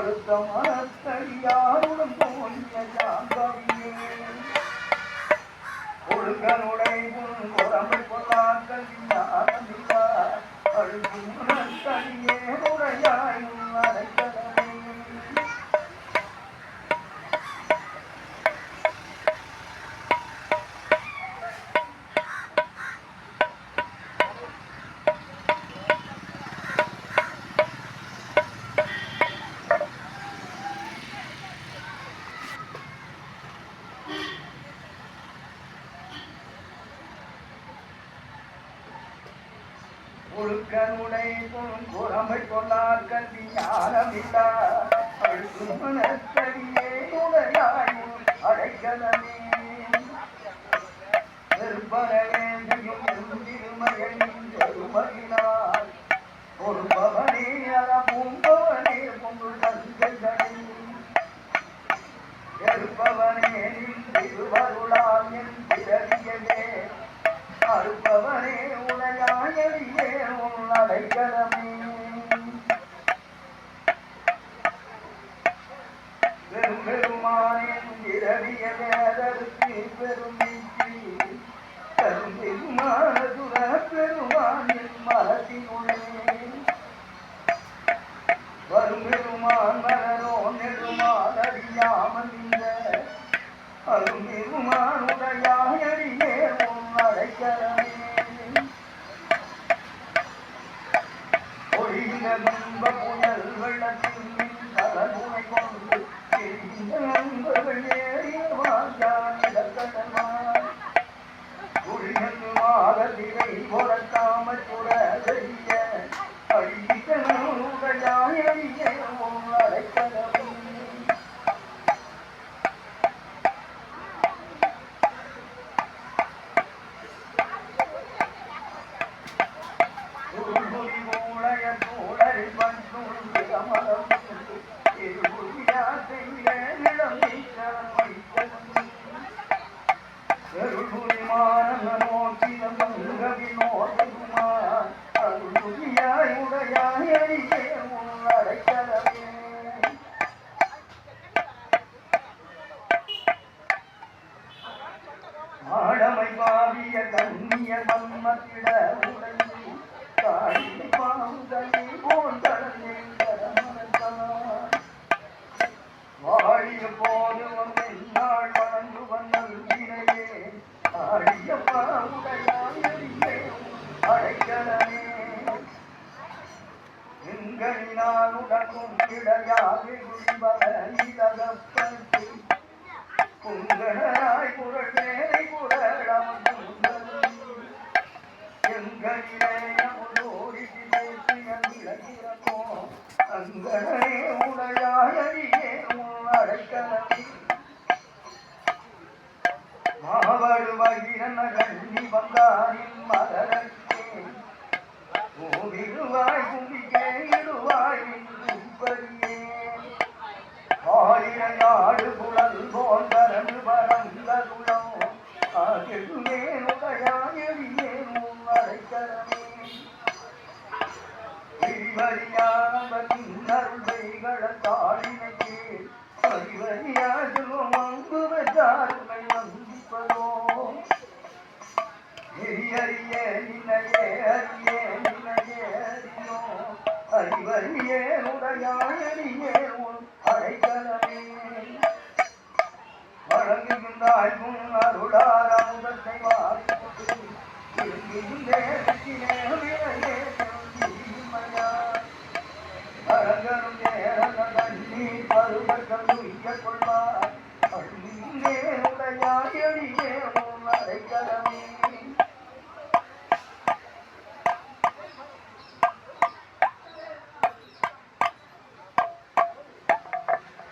அடுத்த மனத்தடியாருடன் தோன்றிய ஜாங்கவியே ஒழுங்கனுடை உன் குரம்பை பொல்லாக்கள் ஞானமில்லா அழுகும் மனத்தடியே உடையாய் உன் அடைக்கலமே ஒழுக்கனுடை குரம்பை கொள்ளார் கல்வி ஞானமில்லா அழுக்கும் மனத்தடியே உடையாயும் அடைக்கலமே நெருப்பரவேந்தியும் திருமயனின் பெருமகினார் பொறுப்பவனே அற பூம்பவனே பொங்கு தந்தைகளே நெருப்பவனே நின் திருவருளால் என் பிறவியவே அறுப்பவனே உடையாயடியே உன் அடைக்கலமே பெரும் பெருமானின் இரவிய வேதற்கு பெருமிக்கு பெரும் பெருமானதுர பெருமானின் மரத்தினுள்ளே வரும் பெருமான் மலரோ நெருமான் அறியாமல் இந்த அரும் பெருமான் உடையாயடியே அடைக்கலமே ஒழிந்த துன்ப புயல் வெள்ளத்தின் தலைமுறை கொண்டு தெரிந்த நண்பர்கள் ஏறிய வாஞ்சானிடக்கடமான் ஒழிந்து மாதத்திரை பொறக்காம சுரதறிய அழிக்கனுடையாயடியே அடைக்கலமே ஆடமை பாவிய கண்ணிய மன்மத்திட உடைந்து காடி பாவுதலை போன்றே கரமரத்தான் வாழிய போது நாள் வளர்ந்து வந்தே ஆடிய பாவுடையாயே அடைக்கலமே எங்களினால் உடனும் கிடையாது குடிபலப்பட்டு குங்கராய் குரடேரை குரடம் எங்களிலே அமுதோடி பேசியோ அங்கனே உடையாயே அடைக்கலமே மாவடு வகிரன கண்ணி வந்தாரின் மலரே ஓவிடுவாய் கும்பிக்கே இடுவாய் கும்பரியே ஆயிரநாடு புலல் போன்றரண்டு பரந்தருளம் ஆகிடுமே உடையாயடியே அடைக்கலமே வரிவரியானருள்கள் தாழினைக்கு வரிவரியாகும் அங்கு வச்சாருமை வந்திப்பதோ அறிய நினையே அறியே நினையே அறியோ அறிவறியே உடையாயடியே அடைக்கலமே வழங்குகின்றாய் அருளார் அமுதத்தை அரங்கனும் நேரீர் பருவர்கள் கொள்வார் உடையாயடியே அடைக்கலமே